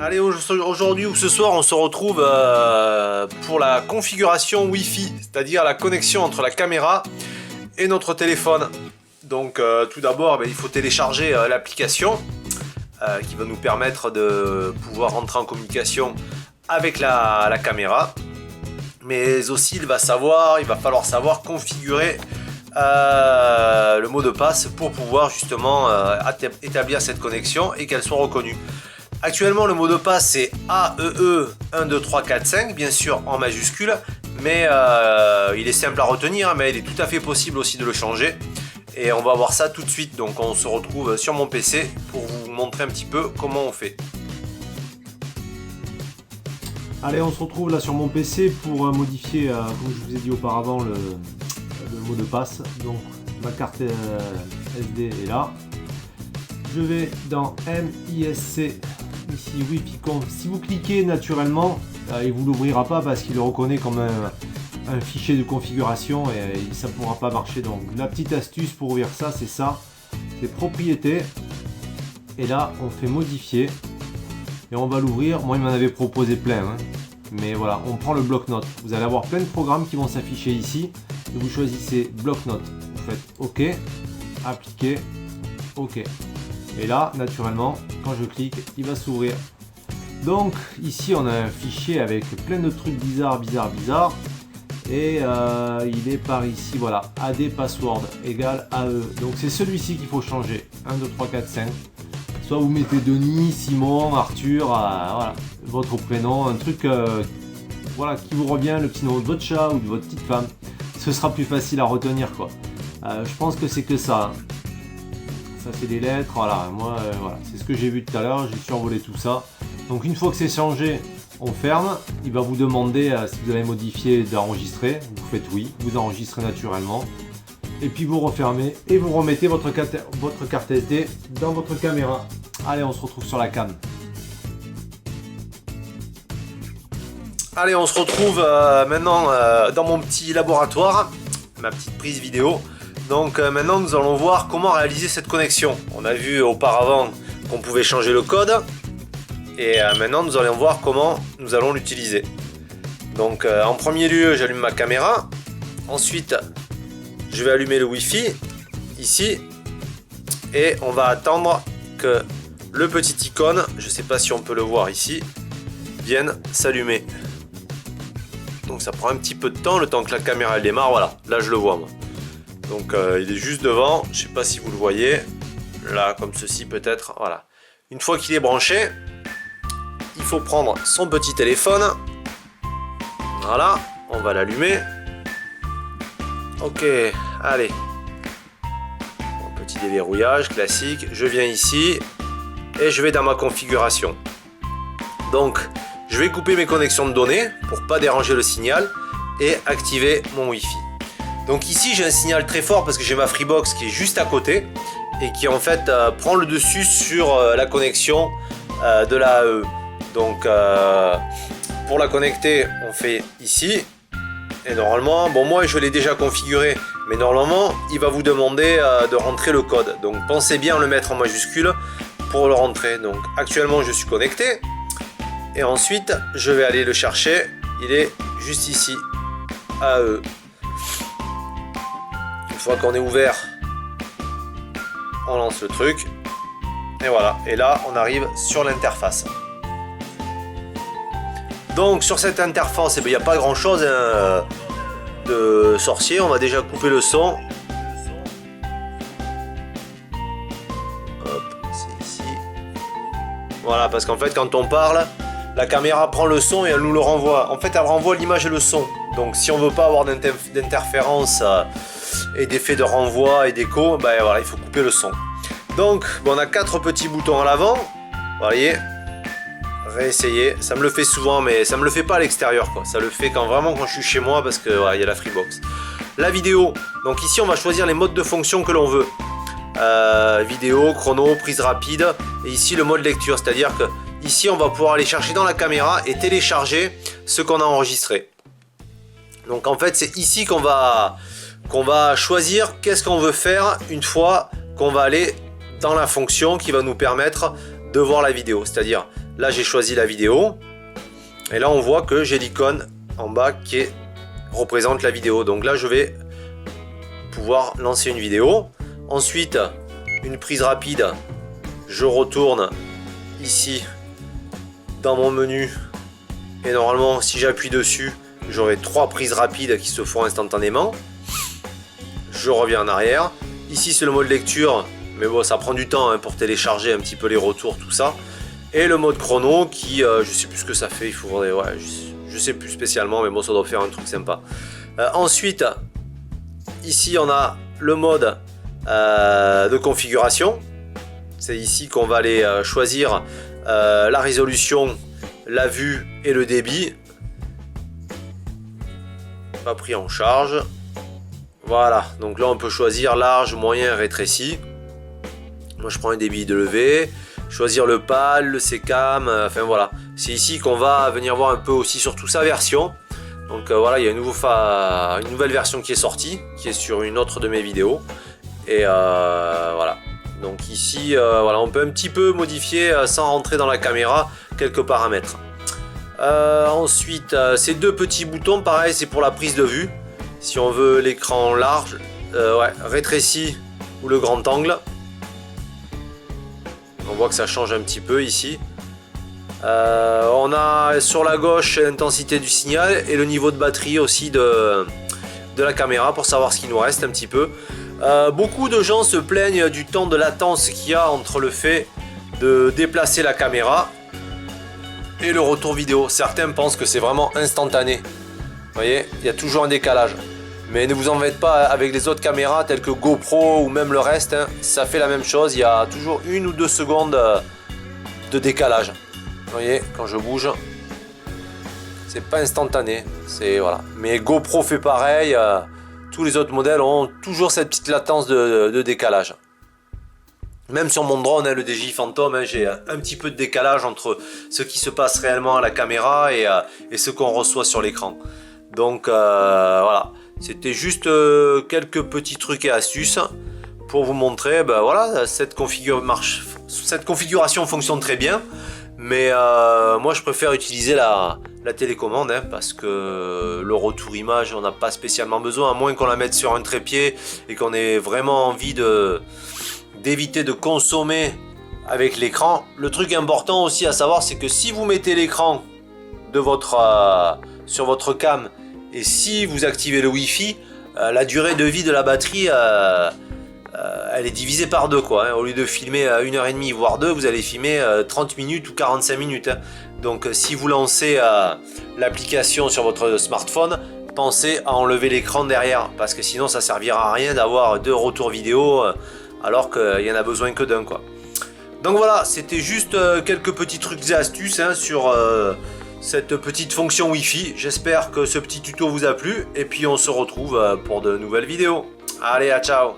Allez, aujourd'hui ou ce soir, on se retrouve pour la configuration Wi-Fi, c'est-à-dire la connexion entre la caméra et notre téléphone. Donc tout d'abord, il faut télécharger l'application qui va nous permettre de pouvoir rentrer en communication avec la caméra. Mais aussi, il va falloir savoir configurer le mot de passe pour pouvoir justement établir cette connexion et qu'elle soit reconnue. Actuellement, le mot de passe c'est AEE 1, 2, 3, 4, 5, bien sûr en majuscule, mais il est simple à retenir, mais il est tout à fait possible aussi de le changer. Et on va voir ça tout de suite, donc on se retrouve sur mon PC pour vous montrer un petit peu comment on fait. Allez, on se retrouve là sur mon PC pour modifier, comme je vous ai dit auparavant, le mot de passe. Donc ma carte SD est là. Je vais dans MISC, ici Wi-Fi Conf. Si vous cliquez naturellement, il ne vous l'ouvrira pas parce qu'il le reconnaît comme un fichier de configuration et ça ne pourra pas marcher. Donc la petite astuce pour ouvrir ça, c'est propriétés. Et là, on fait modifier. Et on va l'ouvrir. Moi, il m'en avait proposé plein. Mais voilà, on prend le bloc-notes. Vous allez avoir plein de programmes qui vont s'afficher ici. Et vous choisissez bloc-notes. Vous faites OK, appliquer, OK. Et là, naturellement, quand je clique, il va s'ouvrir. Donc, ici, on a un fichier avec plein de trucs bizarres. Et il est par ici, voilà, AD password égale AE. Donc, c'est celui-ci qu'il faut changer. 1, 2, 3, 4, 5. Soit vous mettez Denis, Simon, Arthur, voilà, votre prénom, un truc voilà, qui vous revient, le petit nom de votre chat ou de votre petite femme. Ce sera plus facile à retenir, quoi. Je pense que c'est que ça. Ça c'est des lettres, voilà, moi voilà, c'est ce que j'ai vu tout à l'heure, j'ai survolé tout ça. Donc une fois que c'est changé, on ferme. Il va vous demander si vous avez modifié d'enregistrer. Vous faites oui, vous enregistrez naturellement. Et puis vous refermez et vous remettez votre carte SD dans votre caméra. Allez, on se retrouve sur la cam. Allez, on se retrouve maintenant dans mon petit laboratoire, ma petite prise vidéo. Donc maintenant nous allons voir comment réaliser cette connexion. On a vu auparavant qu'on pouvait changer le code. Et maintenant nous allons voir comment nous allons l'utiliser. Donc en premier lieu, j'allume ma caméra. Ensuite, je vais allumer le Wi-Fi ici. Et on va attendre que le petit icône, je ne sais pas si on peut le voir ici, vienne s'allumer. Donc ça prend un petit peu de temps, le temps que la caméra elle démarre. Voilà, là je le vois moi. Donc il est juste devant, je ne sais pas si vous le voyez, là comme ceci peut-être, voilà. Une fois qu'il est branché, il faut prendre son petit téléphone, voilà, on va l'allumer. Ok, allez, un petit déverrouillage classique, je viens ici et je vais dans ma configuration. Donc je vais couper mes connexions de données pour pas déranger le signal et activer mon Wi-Fi. Donc ici j'ai un signal très fort parce que j'ai ma Freebox qui est juste à côté et qui en fait prend le dessus sur la connexion de la AE. Donc pour la connecter on fait ici et normalement, bon moi je l'ai déjà configuré, mais normalement il va vous demander de rentrer le code. Donc pensez bien à le mettre en majuscule pour le rentrer. Donc actuellement je suis connecté et ensuite je vais aller le chercher, il est juste ici, AE. Une fois qu'on est ouvert, on lance le truc et voilà, et là on arrive sur l'interface. Donc sur cette interface, il n'y a pas grand chose de sorcier. On va déjà couper le son. Hop, c'est ici. Voilà, parce qu'en fait quand on parle, la caméra prend le son et elle nous le renvoie. En fait elle renvoie l'image et le son. Donc si on veut pas avoir d'interférence et d'effet de renvoi et d'écho, voilà, il faut couper le son. Donc on a 4 petits boutons à l'avant. Vous voyez, réessayer. Ça me le fait souvent, mais ça me le fait pas à l'extérieur, quoi. Ça le fait quand je suis chez moi parce que voilà, il y a la Freebox. La vidéo. Donc ici on va choisir les modes de fonction que l'on veut. Vidéo, chrono, prise rapide. Et ici le mode lecture, c'est-à-dire que ici on va pouvoir aller chercher dans la caméra et télécharger ce qu'on a enregistré. Donc en fait c'est ici qu'on va choisir qu'est-ce qu'on veut faire une fois qu'on va aller dans la fonction qui va nous permettre de voir la vidéo. C'est-à-dire Là j'ai choisi la vidéo. Et là on voit que j'ai l'icône en bas qui représente la vidéo. Donc là je vais pouvoir lancer une vidéo. Ensuite, une prise rapide. Je retourne ici dans mon menu. Et normalement, si j'appuie dessus, j'aurai 3 prises rapides qui se font instantanément. Je reviens en arrière. Ici, c'est le mode lecture. Mais bon, ça prend du temps hein, pour télécharger un petit peu les retours, tout ça. Et le mode chrono qui, je sais plus ce que ça fait. Il faudrait, ouais, je sais plus spécialement, mais bon, ça doit faire un truc sympa. Ensuite, ici, on a le mode de configuration. C'est ici qu'on va aller choisir la résolution, la vue et le débit. Pas pris en charge. Voilà, donc là on peut choisir large, moyen, rétréci. Moi je prends un débit de levée. Choisir le PAL, le SECAM, enfin voilà. C'est ici qu'on va venir voir un peu aussi sur toute sa version. Donc voilà, il y a une nouvelle version qui est sortie, qui est sur une autre de mes vidéos. Et voilà. Donc ici, voilà, on peut un petit peu modifier sans rentrer dans la caméra quelques paramètres. Ensuite, ces 2 petits boutons, pareil, c'est pour la prise de vue. Si on veut l'écran large, ouais, rétréci ou le grand angle. On voit que ça change un petit peu ici. On a sur la gauche l'intensité du signal et le niveau de batterie aussi de la caméra pour savoir ce qu'il nous reste un petit peu. Beaucoup de gens se plaignent du temps de latence qu'il y a entre le fait de déplacer la caméra et le retour vidéo. Certains pensent que c'est vraiment instantané. Vous voyez, il y a toujours un décalage. Mais ne vous en faites pas avec les autres caméras telles que GoPro ou même le reste. Hein, ça fait la même chose. Il y a toujours 1 ou 2 secondes de décalage. Vous voyez, quand je bouge, c'est pas instantané. C'est voilà. Mais GoPro fait pareil. Tous les autres modèles ont toujours cette petite latence de décalage. Même sur mon drone, hein, le DJI Phantom, hein, j'ai un petit peu de décalage entre ce qui se passe réellement à la caméra et ce qu'on reçoit sur l'écran. Donc voilà, c'était juste quelques petits trucs et astuces pour vous montrer. Ben voilà, cette configuration fonctionne très bien, mais moi je préfère utiliser la télécommande hein, parce que le retour image, on n'a pas spécialement besoin, à moins qu'on la mette sur un trépied et qu'on ait vraiment envie d'éviter de consommer avec l'écran. Le truc important aussi à savoir, c'est que si vous mettez l'écran de sur votre cam et si vous activez le Wi-Fi, la durée de vie de la batterie elle est divisée par 2 quoi, hein. Au lieu de filmer 1h30 voire 2, vous allez filmer 30 minutes ou 45 minutes hein. Donc si vous lancez l'application sur votre smartphone, pensez à enlever l'écran derrière parce que sinon ça servira à rien d'avoir 2 retours vidéo alors qu'il y en a besoin que d'un quoi. Donc voilà, c'était juste quelques petits trucs et astuces hein, sur cette petite fonction Wi-Fi. J'espère que ce petit tuto vous a plu et puis on se retrouve pour de nouvelles vidéos. Allez, à ciao!